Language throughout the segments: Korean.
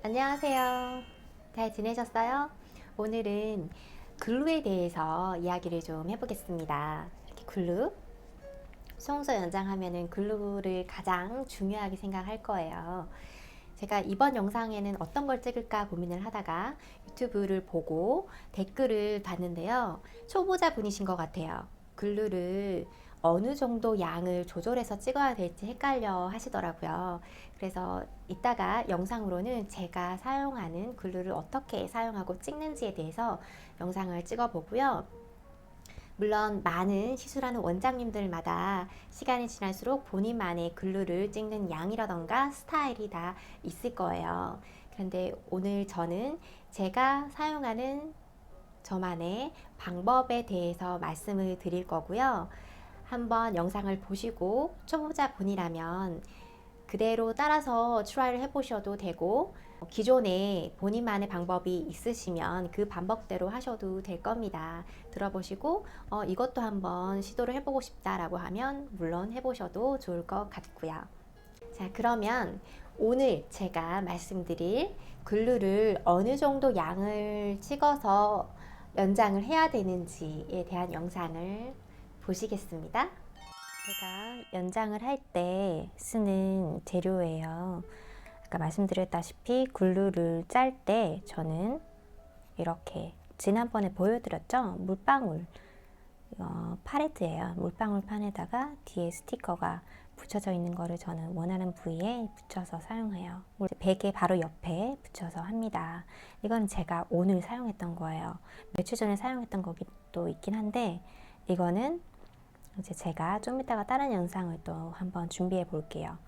안녕하세요. 잘 지내셨어요? 오늘은 글루에 대해서 이야기를 좀 해보겠습니다. 이렇게 글루, 수용소 연장하면은 글루를 가장 중요하게 생각할 거예요. 제가 이번 영상에는 어떤 걸 찍을까 고민을 하다가 유튜브를 보고 댓글을 봤는데요. 초보자 분이신 것 같아요. 글루를 어느 정도 양을 조절해서 찍어야 될지 헷갈려 하시더라고요. 그래서 이따가 영상으로는 제가 사용하는 글루를 어떻게 사용하고 찍는지에 대해서 영상을 찍어 보고요. 물론 많은 시술하는 원장님들마다 시간이 지날수록 본인만의 글루를 찍는 양이라던가 스타일이 다 있을 거예요. 그런데 오늘 저는 제가 사용하는 저만의 방법에 대해서 말씀을 드릴 거고요. 한번 영상을 보시고 초보자 분이라면 그대로 따라서 트라이를 해보셔도 되고, 기존에 본인만의 방법이 있으시면 그 방법대로 하셔도 될 겁니다. 들어보시고 이것도 한번 시도를 해보고 싶다라고 하면 물론 해보셔도 좋을 것 같고요. 자, 그러면 오늘 제가 말씀드릴 글루를 어느 정도 양을 찍어서 연장을 해야 되는지에 대한 영상을 보시겠습니다. 제가 연장을 할 때 쓰는 재료예요. 아까 말씀드렸다시피 글루를 짤 때 저는 이렇게 지난번에 보여드렸죠? 물방울 팔레트예요. 물방울 판에다가 뒤에 스티커가 붙여져 있는 거를 저는 원하는 부위에 붙여서 사용해요. 베개 바로 옆에 붙여서 합니다. 이건 제가 오늘 사용했던 거예요. 며칠 전에 사용했던 거기도 있긴 한데, 이거는 이제 제가 좀 이따가 다른 영상을 또 한번 준비해 볼게요.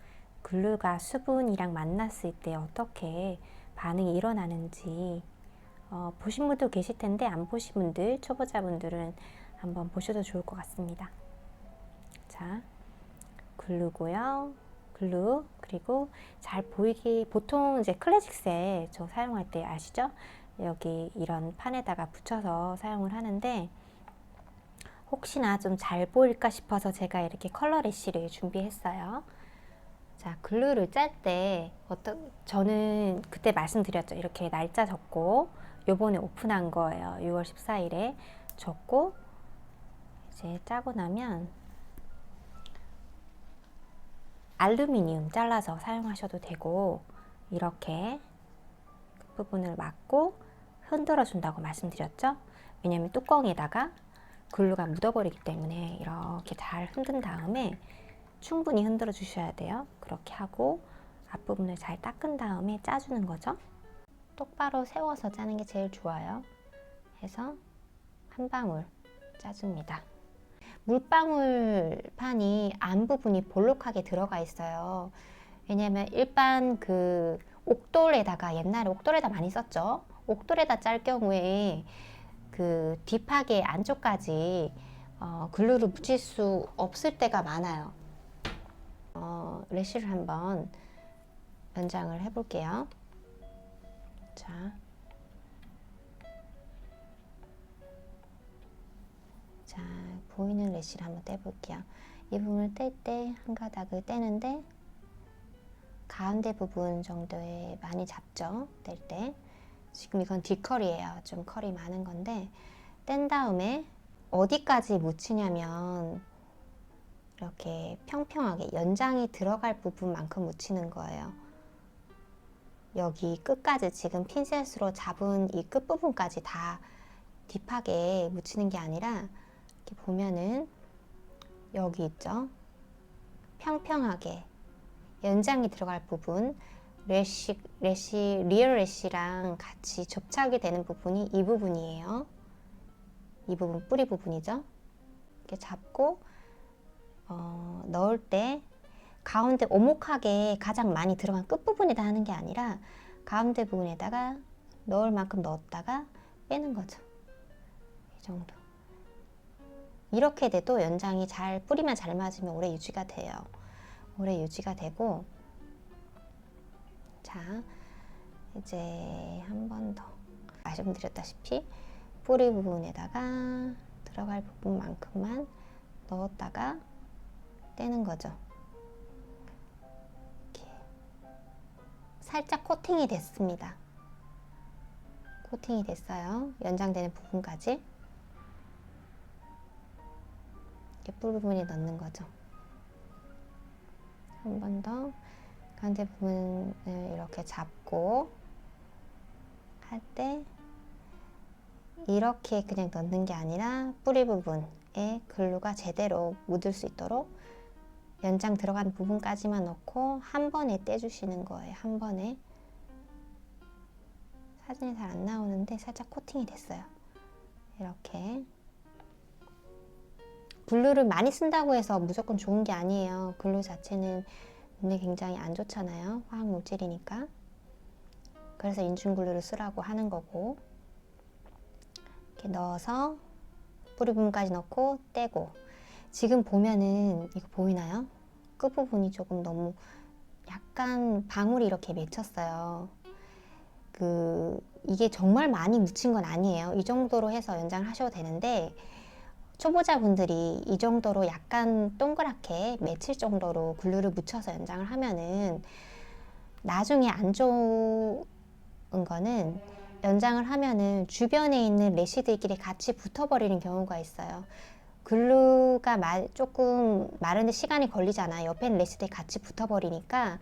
글루가 수분이랑 만났을 때 어떻게 반응이 일어나는지 보신 분도 계실 텐데, 안 보신 분들, 초보자분들은 한번 보셔도 좋을 것 같습니다. 자, 글루고요. 글루, 그리고 잘 보이게, 보통 이제 클래식셀 저 사용할 때 아시죠? 여기 이런 판에다가 붙여서 사용을 하는데, 혹시나 좀 잘 보일까 싶어서 제가 이렇게 컬러 래쉬를 준비했어요. 자, 글루를 짤 때 저는 그때 말씀드렸죠. 이렇게 날짜 적고 요번에 오픈한 거예요. 6월 14일에 적고 이제 짜고 나면 알루미늄 잘라서 사용하셔도 되고, 이렇게 끝부분을 막고 흔들어 준다고 말씀드렸죠. 왜냐면 뚜껑에다가 글루가 묻어버리기 때문에 이렇게 잘 흔든 다음에 충분히 흔들어 주셔야 돼요. 그렇게 하고 앞부분을 잘 닦은 다음에 짜주는 거죠. 똑바로 세워서 짜는 게 제일 좋아요. 해서 한 방울 짜줍니다. 물방울 판이 안 부분이 볼록하게 들어가 있어요. 왜냐면 일반 그 옥돌에다가, 옛날에 옥돌에다 많이 썼죠. 옥돌에다 짤 경우에 그 뒷파개 안쪽까지 글루를 묻힐 수 없을 때가 많아요. 래쉬를 한번 연장을 해볼게요. 자, 보이는 래쉬를 한번 떼볼게요. 이 부분을 뗄 때 한 가닥을 떼는데 가운데 부분 정도에 많이 잡죠. 뗄 때. 지금 이건 뒷컬이에요. 좀 컬이 많은 건데, 뗀 다음에 어디까지 묻히냐면 이렇게 평평하게 연장이 들어갈 부분만큼 묻히는 거예요. 여기 끝까지 지금 핀셋으로 잡은 이 끝부분까지 다 딥하게 묻히는 게 아니라, 이렇게 보면은 여기 있죠? 평평하게 연장이 들어갈 부분, 리얼 래쉬랑 같이 접착이 되는 부분이 이 부분이에요. 이 부분, 뿌리 부분이죠. 이렇게 잡고 넣을 때 가운데 오목하게 가장 많이 들어간 끝부분에다 하는 게 아니라 가운데 부분에다가 넣을 만큼 넣었다가 빼는 거죠. 이 정도. 이렇게 돼도 연장이 뿌리만 잘 맞으면 오래 유지가 돼요. 오래 유지가 되고, 자, 이제 한 번 더 말씀드렸다시피 뿌리 부분에다가 들어갈 부분만큼만 넣었다가 떼는 거죠. 이렇게 살짝 코팅이 됐습니다. 코팅이 됐어요. 연장되는 부분까지. 이렇게 뿔 부분에 넣는 거죠. 한 번 더 가운데 부분을 이렇게 잡고 할 때 이렇게 그냥 넣는 게 아니라 뿌리 부분에 글루가 제대로 묻을 수 있도록 연장 들어간 부분까지만 넣고 한 번에 떼주시는 거예요. 한 번에. 사진이 잘 안 나오는데 살짝 코팅이 됐어요. 이렇게. 글루를 많이 쓴다고 해서 무조건 좋은 게 아니에요. 글루 자체는 눈에 굉장히 안 좋잖아요. 화학 물질이니까. 그래서 인중 글루를 쓰라고 하는 거고. 이렇게 넣어서 뿌리 부분까지 넣고 떼고. 지금 보면은 이거 보이나요? 끝부분이 조금 너무 약간 방울이 이렇게 맺혔어요. 이게 정말 많이 묻힌 건 아니에요. 이 정도로 해서 연장을 하셔도 되는데 초보자분들이 이 정도로 약간 동그랗게 맺힐 정도로 글루를 묻혀서 연장을 하면은 나중에 안 좋은 거는 연장을 하면은 주변에 있는 레시들끼리 같이 붙어버리는 경우가 있어요. 글루가 조금 마르는데 시간이 걸리잖아요. 옆에 있는 레시들이 같이 붙어버리니까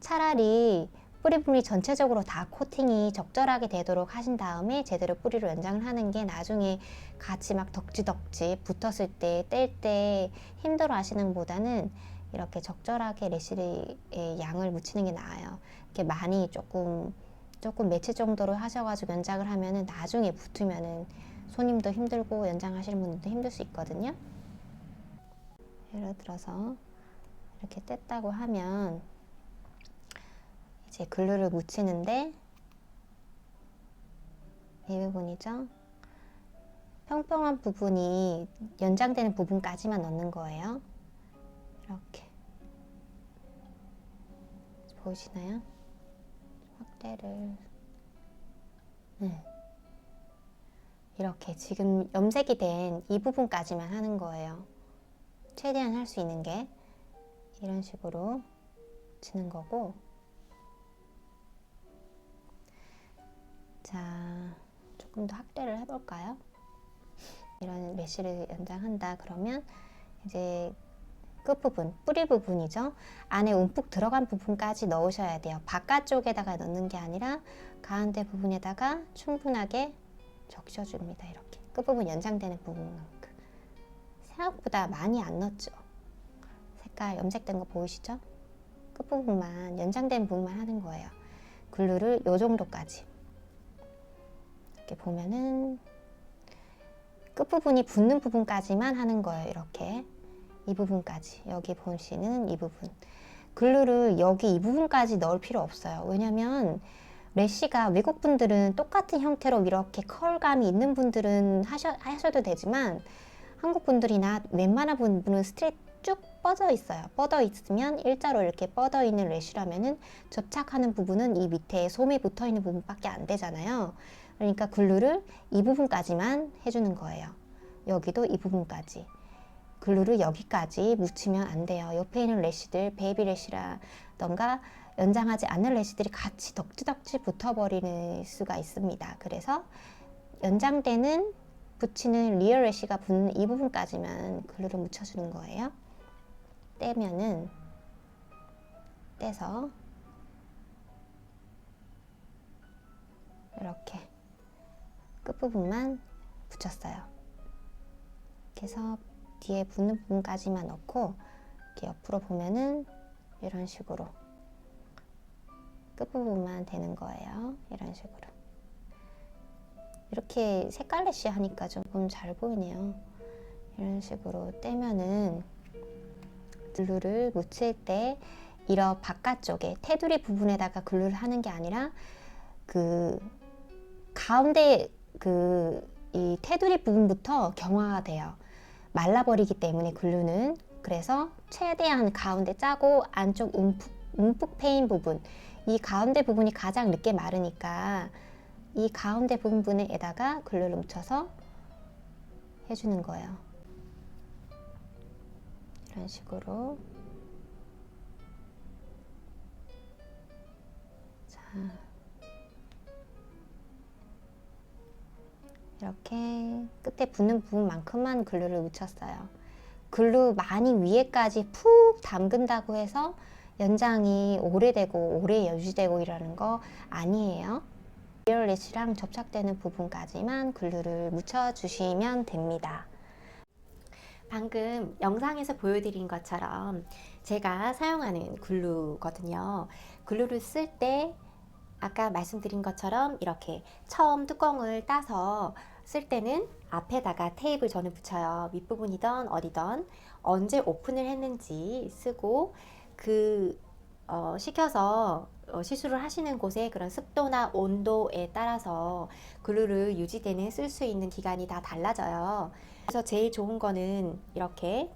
차라리 뿌리 부분이 전체적으로 다 코팅이 적절하게 되도록 하신 다음에 제대로 뿌리로 연장을 하는 게 나중에 같이 막 덕지덕지 붙었을 때 뗄 때 힘들어 하시는 것보다는 이렇게 적절하게 레시의 양을 묻히는 게 나아요. 이렇게 많이 조금 맺힐 정도로 하셔가지고 연장을 하면은 나중에 붙으면은 손님도 힘들고 연장하시는 분들도 힘들 수 있거든요. 예를 들어서 이렇게 뗐다고 하면 이제 글루를 묻히는데 이 부분이죠. 평평한 부분이 연장되는 부분까지만 넣는 거예요. 이렇게 보이시나요? 확대를 이렇게 지금 염색이 된 이 부분까지만 하는 거예요. 최대한 할 수 있는 게 이런 식으로 치는 거고. 자, 조금 더 확대를 해볼까요? 이런 메쉬를 연장한다 그러면 이제 끝부분, 뿌리 부분이죠. 안에 움푹 들어간 부분까지 넣으셔야 돼요. 바깥쪽에다가 넣는 게 아니라 가운데 부분에다가 충분하게 적셔줍니다. 이렇게 끝부분 연장되는 부분만큼. 생각보다 많이 안 넣었죠. 색깔 염색된 거 보이시죠? 끝부분만 연장된 부분만 하는 거예요. 글루를 요 정도까지. 이렇게 보면은 끝부분이 붙는 부분까지만 하는 거예요. 이렇게 이 부분까지. 여기 보시는 이 부분. 글루를 여기 이 부분까지 넣을 필요 없어요. 왜냐면 래쉬가 외국 분들은 똑같은 형태로 이렇게 컬감이 있는 분들은 하셔도 되지만 한국 분들이나 웬만한 분들은 스트레이트 쭉 뻗어 있어요. 뻗어 있으면 일자로 이렇게 뻗어 있는 래쉬라면은 접착하는 부분은 이 밑에 솜이 붙어 있는 부분밖에 안 되잖아요. 그러니까 글루를 이 부분까지만 해주는 거예요. 여기도 이 부분까지. 글루를 여기까지 묻히면 안 돼요. 옆에 있는 래쉬들, 베이비 래쉬라던가 연장하지 않는 래쉬들이 같이 덕지덕지 붙어버리는 수가 있습니다. 그래서 연장되는 붙이는 리얼 래쉬가 붙는 이 부분까지만 글루를 묻혀주는 거예요. 떼면은 떼서 이렇게 끝부분만 붙였어요. 이렇게 해서 뒤에 붙는 부분까지만 넣고 이렇게 옆으로 보면은 이런 식으로 끝부분만 되는 거예요. 이런 식으로. 이렇게 색깔 래쉬 하니까 조금 잘 보이네요. 이런 식으로 떼면은 글루를 묻힐 때 이런 바깥쪽에 테두리 부분에다가 글루를 하는 게 아니라 그 가운데 이 테두리 부분부터 경화가 돼요. 말라버리기 때문에 글루는. 그래서 최대한 가운데 짜고 안쪽 움푹 패인 부분, 이 가운데 부분이 가장 늦게 마르니까 이 가운데 부분에다가 글루를 묻혀서 해주는 거예요. 이런 식으로 이렇게 끝에 붙는 부분만큼만 글루를 묻혔어요. 글루 많이 위에까지 푹 담근다고 해서 연장이 오래되고 오래 유지되고 이러는 거 아니에요. 리얼렛이랑 접착되는 부분까지만 글루를 묻혀주시면 됩니다. 방금 영상에서 보여드린 것처럼 제가 사용하는 글루거든요. 글루를 쓸 때 아까 말씀드린 것처럼 이렇게 처음 뚜껑을 따서 쓸 때는 앞에다가 테이프를 저는 붙여요. 윗부분이든 어디든 언제 오픈을 했는지 쓰고 식혀서 시술을 하시는 곳에 그런 습도나 온도에 따라서 글루를 유지되는 쓸 수 있는 기간이 다 달라져요. 그래서 제일 좋은 거는 이렇게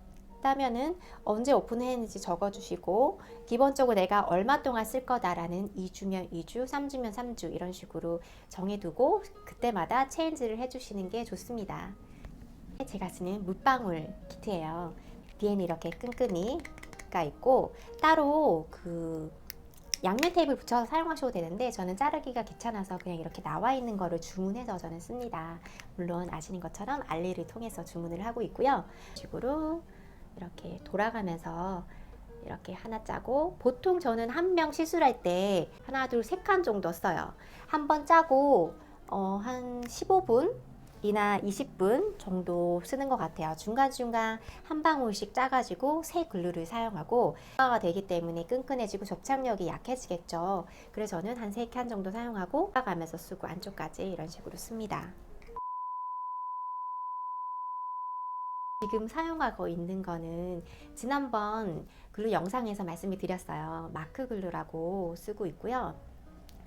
따면은 언제 오픈했는지 적어주시고 기본적으로 내가 얼마 동안 쓸 거다라는 2주면 2주, 3주면 3주 이런 식으로 정해두고 그때마다 체인지를 해주시는 게 좋습니다. 제가 쓰는 물방울 키트예요. 뒤에는 이렇게 끈끈이가 있고 따로 양면 테이프를 붙여서 사용하셔도 되는데 저는 자르기가 귀찮아서 그냥 이렇게 나와 있는 거를 주문해서 저는 씁니다. 물론 아시는 것처럼 알리를 통해서 주문을 하고 있고요. 이런 식으로 이렇게 돌아가면서 이렇게 하나 짜고 보통 저는 한 명 시술할 때 하나 둘 세 칸 정도 써요. 한 번 짜고 한 15분이나 20분 정도 쓰는 것 같아요. 중간중간 한 방울씩 짜가지고 새 글루를 사용하고 가 되기 때문에 끈끈해지고 접착력이 약해지겠죠. 그래서 저는 한 3칸 정도 사용하고 가면서 쓰고 안쪽까지 이런 식으로 씁니다. 지금 사용하고 있는 거는 지난번 글루 영상에서 말씀을 드렸어요. 마크 글루라고 쓰고 있고요.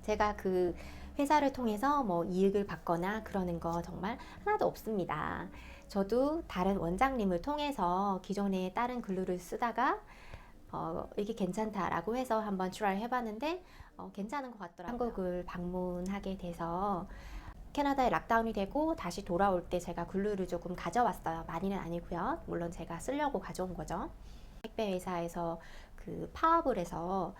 제가 그 회사를 통해서 뭐 이익을 받거나 그러는 거 정말 하나도 없습니다. 저도 다른 원장님을 통해서 기존에 다른 글루를 쓰다가 이게 괜찮다라고 해서 한번 트라이 해봤는데 괜찮은 것 같더라고요. 한국을 방문하게 돼서 캐나다에 락다운이 되고 다시 돌아올 때 제가 글루를 조금 가져왔어요. 많이는 아니고요. 물론 제가 쓰려고 가져온 거죠. 택배 회사에서 파업을 해서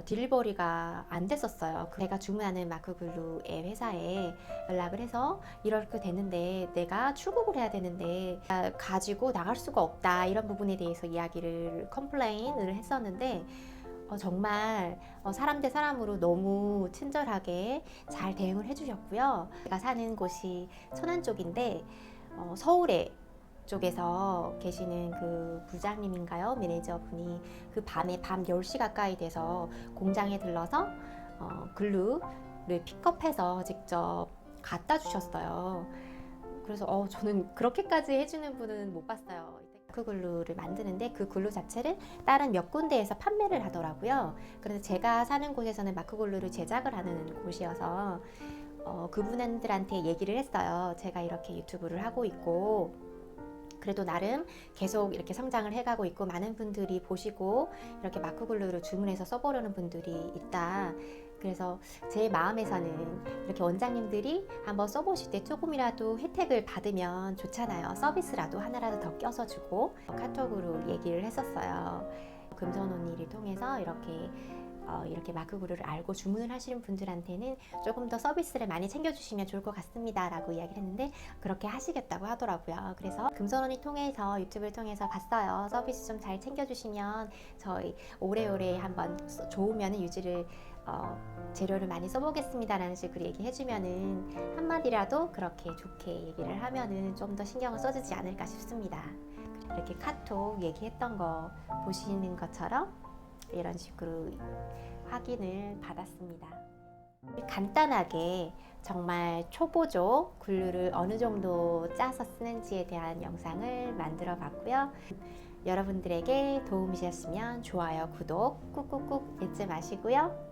딜리버리가 안 됐었어요. 제가 주문하는 마크 글루의 회사에 연락을 해서 이렇게 됐는데 내가 출국을 해야 되는데 가지고 나갈 수가 없다 이런 부분에 대해서 이야기를 컴플레인을 했었는데 정말 사람 대 사람으로 너무 친절하게 잘 대응을 해주셨고요. 제가 사는 곳이 천안 쪽인데 서울에 쪽에서 계시는 그 부장님인가요? 매니저분이 밤 10시 가까이 돼서 공장에 들러서 글루를 픽업해서 직접 갖다 주셨어요. 그래서 저는 그렇게까지 해주는 분은 못 봤어요. 그 글루를 만드는데 그 글루 자체를 다른 몇 군데에서 판매를 하더라고요. 그래서 제가 사는 곳에서는 마크 글루를 제작을 하는 곳이어서 그분들한테 얘기를 했어요. 제가 이렇게 유튜브를 하고 있고 그래도 나름 계속 이렇게 성장을 해가고 있고 많은 분들이 보시고 이렇게 마크 글루를 주문해서 써보려는 분들이 있다. 그래서 제 마음에서는 이렇게 원장님들이 한번 써보실 때 조금이라도 혜택을 받으면 좋잖아요. 서비스라도 하나라도 더 껴서 주고 카톡으로 얘기를 했었어요. 금전 언니를 통해서 이렇게 마크 글루를 알고 주문을 하시는 분들한테는 조금 더 서비스를 많이 챙겨주시면 좋을 것 같습니다 라고 이야기를 했는데 그렇게 하시겠다고 하더라고요. 그래서 금전원이 통해서 유튜브를 통해서 봤어요. 서비스 좀 잘 챙겨주시면 저희 오래오래 한번 좋으면 유지를 재료를 많이 써보겠습니다 라는 식으로 얘기해주면은 한마디라도 그렇게 좋게 얘기를 하면은 좀 더 신경을 써주지 않을까 싶습니다. 이렇게 카톡 얘기했던 거 보시는 것처럼 이런 식으로 확인을 받았습니다. 간단하게 정말 초보적 글루를 어느 정도 짜서 쓰는지에 대한 영상을 만들어 봤고요. 여러분들에게 도움이 되셨으면 좋아요, 구독 꾹꾹꾹 잊지 마시고요.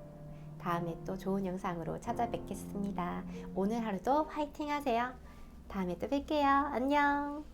다음에 또 좋은 영상으로 찾아뵙겠습니다. 오늘 하루도 화이팅 하세요. 다음에 또 뵐게요. 안녕.